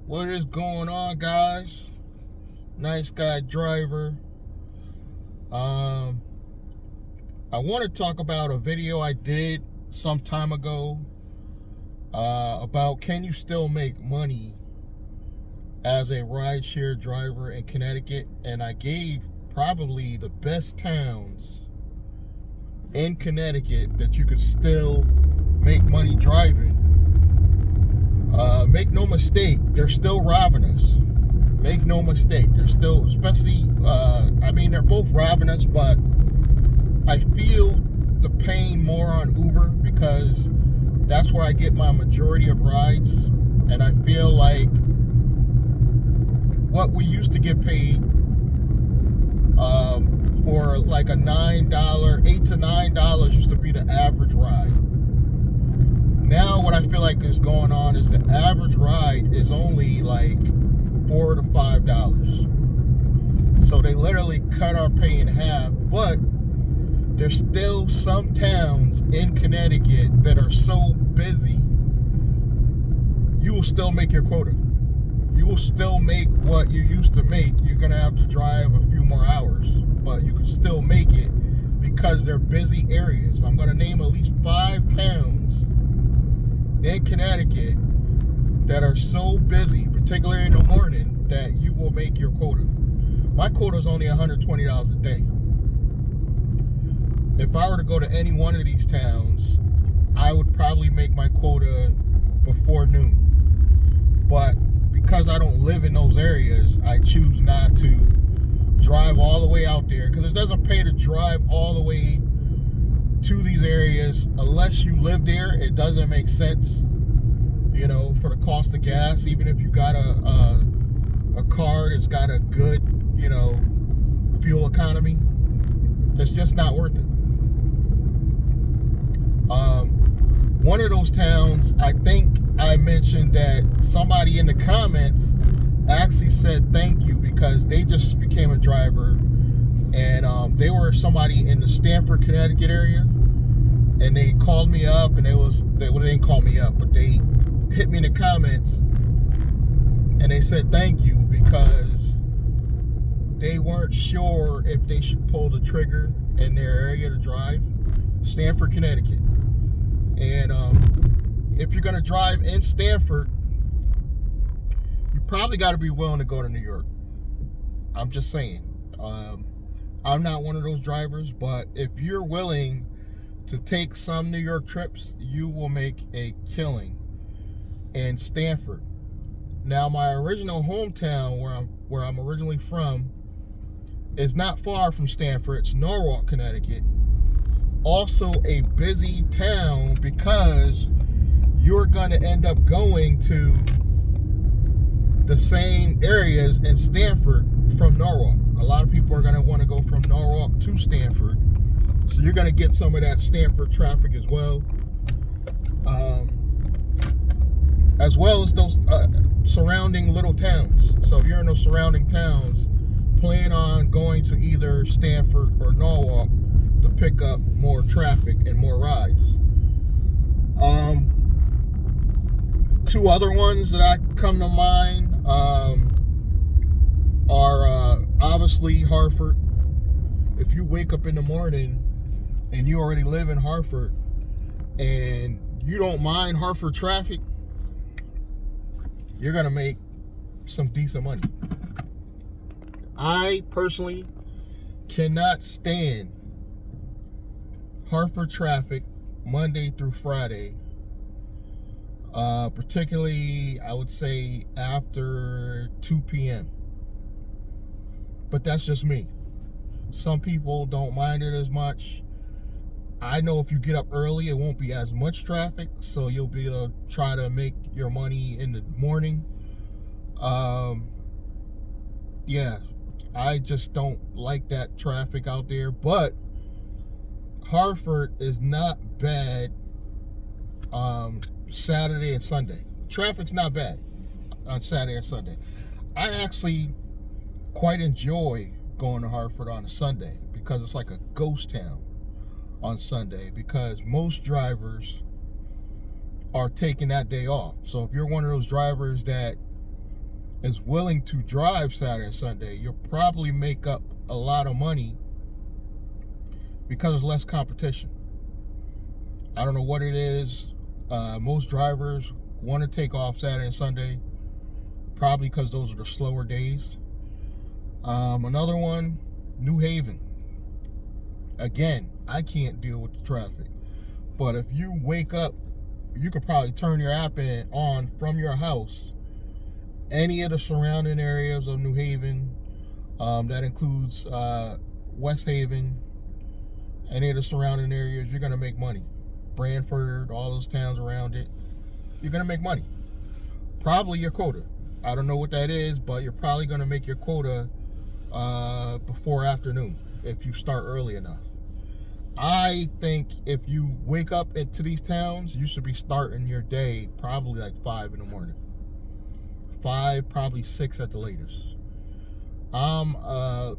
What is going on, guys? Nice guy driver. Um, I want to talk about a video I did some time ago about can you still make money as a rideshare driver in Connecticut, and I gave probably the best towns in Connecticut that you could still make money driving. Make no mistake, they're still robbing us. Make no mistake, they're still, especially, they're both robbing us, but I feel the pain more on Uber because that's where I get my majority of rides, and I feel like what we used to get paid for like a $8 to $9 used to be the average ride. Now what I feel like is going on is the average ride is only like $4 to $5. So they literally cut our pay in half, but there's still some towns in Connecticut that are so busy, you will still make your quota. You will still make what you used to make. You're gonna have to drive a few more hours, but you can still make it because they're busy areas. I'm gonna name at least 5 towns in Connecticut that are so busy, particularly in the morning, that you will make your quota. My quota is only $120 a day. If I were to go to any one of these towns, I would probably make my quota before noon. But because I don't live in those areas, I choose not to drive all the way out there because it doesn't pay to drive all the way to these areas unless you live there. It doesn't make sense, for the cost of gas. Even if you got a car that's got a good, fuel economy, it's just not worth it. One of those towns, I think I mentioned that somebody in the comments actually said thank you because they just became a driver, and they were somebody in the Stamford, Connecticut area, and they called me up, and they didn't call me up, but they hit me in the comments, and they said thank you because they weren't sure if they should pull the trigger in their area to drive. Stamford, Connecticut. And if you're gonna drive in Stamford, you probably got to be willing to go to New York. I'm just saying. I'm not one of those drivers, but if you're willing to take some New York trips, you will make a killing in Stamford. Now, my original hometown, where I'm originally from, is not far from Stamford. It's Norwalk, Connecticut. Also a busy town because you're going to end up going to the same areas in Stamford from Norwalk. A lot of people are going to want to go from Norwalk to Stamford, so you're going to get some of that Stamford traffic as well. As well as those surrounding little towns. So if you're in those surrounding towns, plan on going to either Stamford or Norwalk to pick up more traffic and more rides. 2 other ones that I come to mind are obviously Hartford. If you wake up in the morning and you already live in Hartford and you don't mind Hartford traffic, you're gonna make some decent money. I personally cannot stand Hartford traffic Monday through Friday, particularly I would say after 2 p.m. But that's just me. Some people don't mind it as much. I know if you get up early, it won't be as much traffic, so you'll be able to try to make your money in the morning. Yeah, I just don't like that traffic out there, but Hartford is not bad Saturday and Sunday. Traffic's not bad on Saturday and Sunday. I actually quite enjoy going to Hartford on a Sunday because it's like a ghost town on Sunday because most drivers are taking that day off. So if you're one of those drivers that is willing to drive Saturday and Sunday, you'll probably make up a lot of money because there's less competition. I don't know what it is. Most drivers want to take off Saturday and Sunday, probably because those are the slower days. Another one, New Haven. Again, I can't deal with the traffic. But if you wake up, you could probably turn your app on from your house. Any of the surrounding areas of New Haven, that includes West Haven, any of the surrounding areas, you're going to make money. Branford, all those towns around it, you're going to make money. Probably your quota. I don't know what that is, but you're probably going to make your quota before afternoon if you start early enough. I think if you wake up into these towns, you should be starting your day probably like 5 in the morning. 5, probably 6 at the latest. I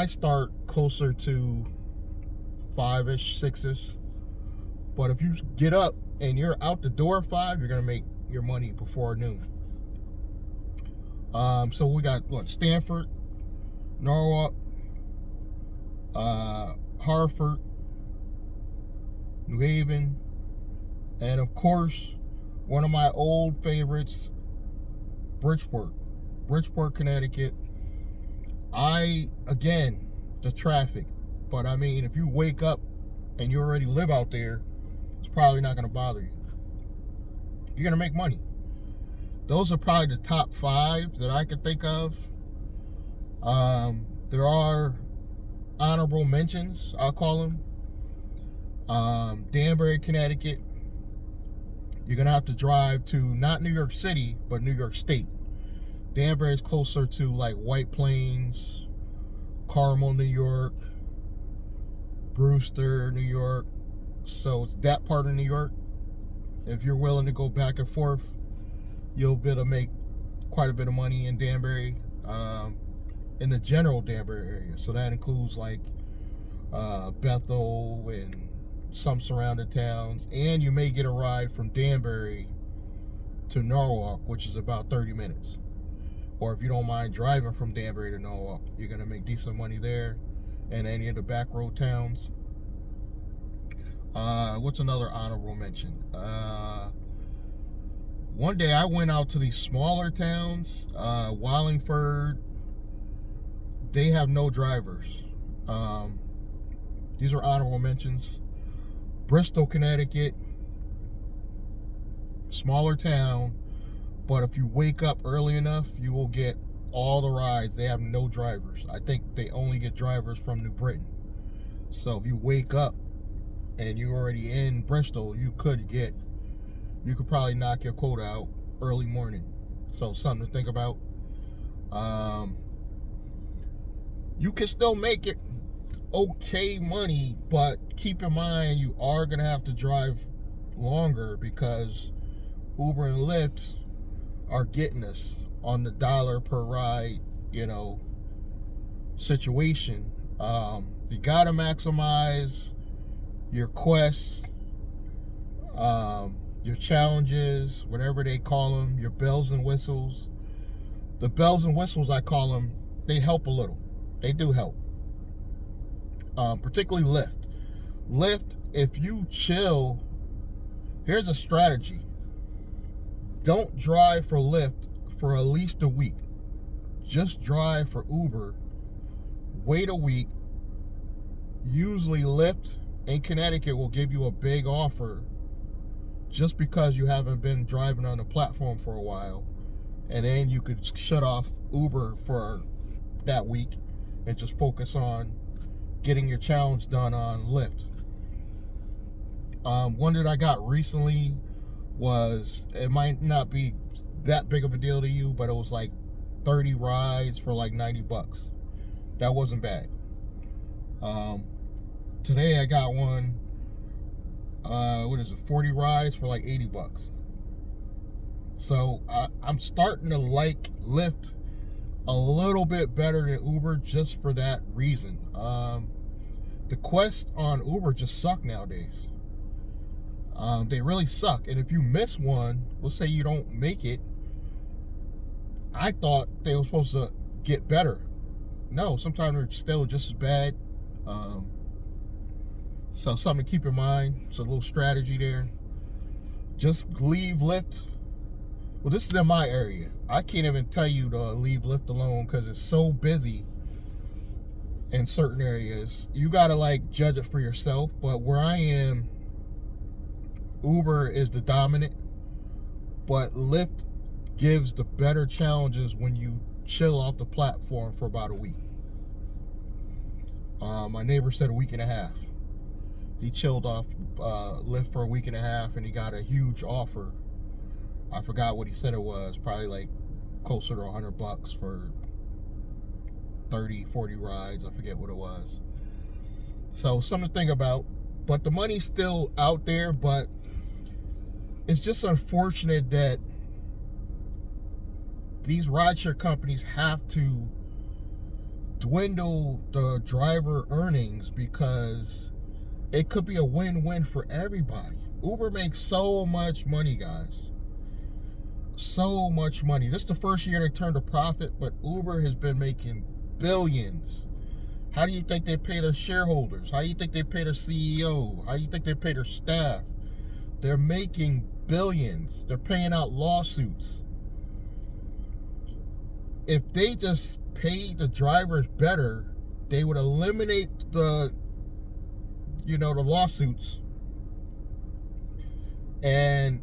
start closer to 5-ish, 6-ish. But if you get up and you're out the door at 5, you're gonna make your money before noon. So we got Stanford, Norwalk, Hartford, New Haven, and of course, one of my old favorites, Bridgeport, Connecticut. Again, the traffic, but I mean, if you wake up and you already live out there, it's probably not going to bother you. You're going to make money. Those are probably the top 5 that I could think of. There are honorable mentions, I'll call them. Danbury, Connecticut. You're going to have to drive to not New York City, but New York State. Danbury is closer to like White Plains, Carmel, New York, Brewster, New York. So it's that part of New York. If you're willing to go back and forth, you'll be able to make quite a bit of money in Danbury, in the general Danbury area. So that includes like Bethel and some surrounding towns. And you may get a ride from Danbury to Norwalk, which is about 30 minutes. Or if you don't mind driving from Danbury to Norwalk, you're going to make decent money there and any of the back road towns. What's another honorable mention? One day I went out to these smaller towns, Wallingford. They have no drivers. These are honorable mentions. Bristol, Connecticut, smaller town, but if you wake up early enough, you will get all the rides. They have no drivers. I think they only get drivers from New Britain. So if you wake up and you're already in Bristol, you could probably knock your quota out early morning. So something to think about. You can still make it okay money, but keep in mind you are going to have to drive longer because Uber and Lyft are getting us on the dollar per ride, situation. You got to maximize your quests, your challenges, whatever they call them, your bells and whistles. The bells and whistles, I call them, they help a little. They do help. Particularly Lyft. Lyft, if you chill, here's a strategy. Don't drive for Lyft for at least a week. Just drive for Uber. Wait a week. Usually Lyft in Connecticut will give you a big offer just because you haven't been driving on the platform for a while. And then you could shut off Uber for that week and just focus on getting your challenge done on Lyft. One that I got recently was, it might not be that big of a deal to you, but it was like 30 rides for like $90. That wasn't bad. Today I got one, 40 rides for like $80. So I'm starting to like Lyft a little bit better than Uber just for that reason. The quests on Uber just suck nowadays. They really suck. And if you miss one, let's say you don't make it, I thought they were supposed to get better. No, sometimes they're still just as bad. So something to keep in mind. It's a little strategy there. Just leave Lyft. Well, this is in my area. I can't even tell you to leave Lyft alone because it's so busy in certain areas. You gotta like judge it for yourself. But where I am, Uber is the dominant, but Lyft gives the better challenges when you chill off the platform for about a week. My neighbor said a week and a half. He chilled off Lyft for a week and a half, and he got a huge offer. I forgot what he said it was. Probably like closer to $100 for 30, 40 rides. I forget what it was. So something to think about. But the money's still out there, but it's just unfortunate that these rideshare companies have to dwindle the driver earnings because it could be a win-win for everybody. Uber makes so much money, guys. So much money. This is the first year they turned a profit, but Uber has been making billions. How do you think they pay their shareholders? How do you think they pay their CEO? How do you think they pay their staff? They're making billions. They're paying out lawsuits. If they just paid the drivers better, they would eliminate the lawsuits, and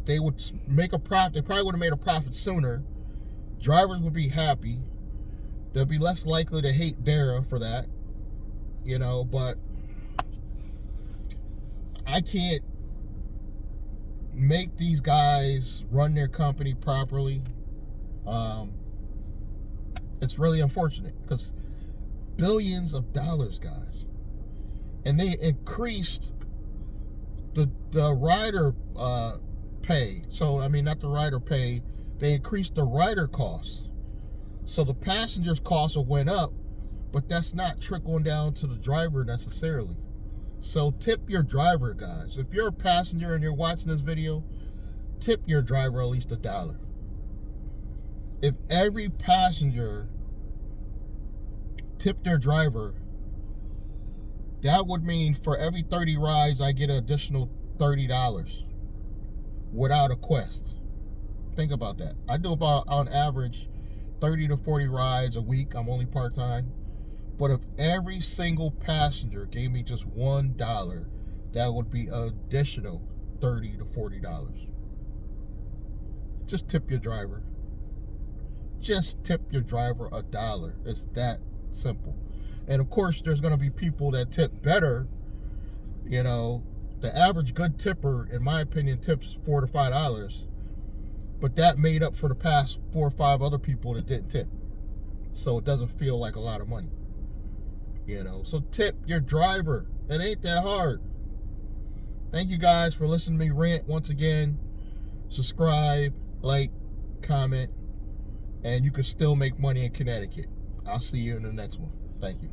they would make a profit. They probably would have made a profit sooner. Drivers would be happy. They'll be less likely to hate Dara for that, but I can't make these guys run their company properly. It's really unfortunate because billions of dollars, guys. And they increased the rider pay. So, I mean, not the rider pay. They increased the rider costs. So the passengers' costs went up, but that's not trickling down to the driver necessarily. So tip your driver, guys. If you're a passenger and you're watching this video, tip your driver at least $1. If every passenger tipped their driver, that would mean for every 30 rides, I get an additional $30 without a quest. Think about that. I do about, on average, 30 to 40 rides a week. I'm only part-time. But if every single passenger gave me just $1, that would be an additional $30 to $40. Just tip your driver. Just tip your driver $1. It's that simple. And of course, there's going to be people that tip better. The average good tipper, in my opinion, tips $4 to $5. But that made up for the past 4 or 5 other people that didn't tip. So it doesn't feel like a lot of money. So tip your driver. It ain't that hard. Thank you guys for listening to me rant once again. Subscribe, like, comment, and you can still make money in Connecticut. I'll see you in the next one. Thank you.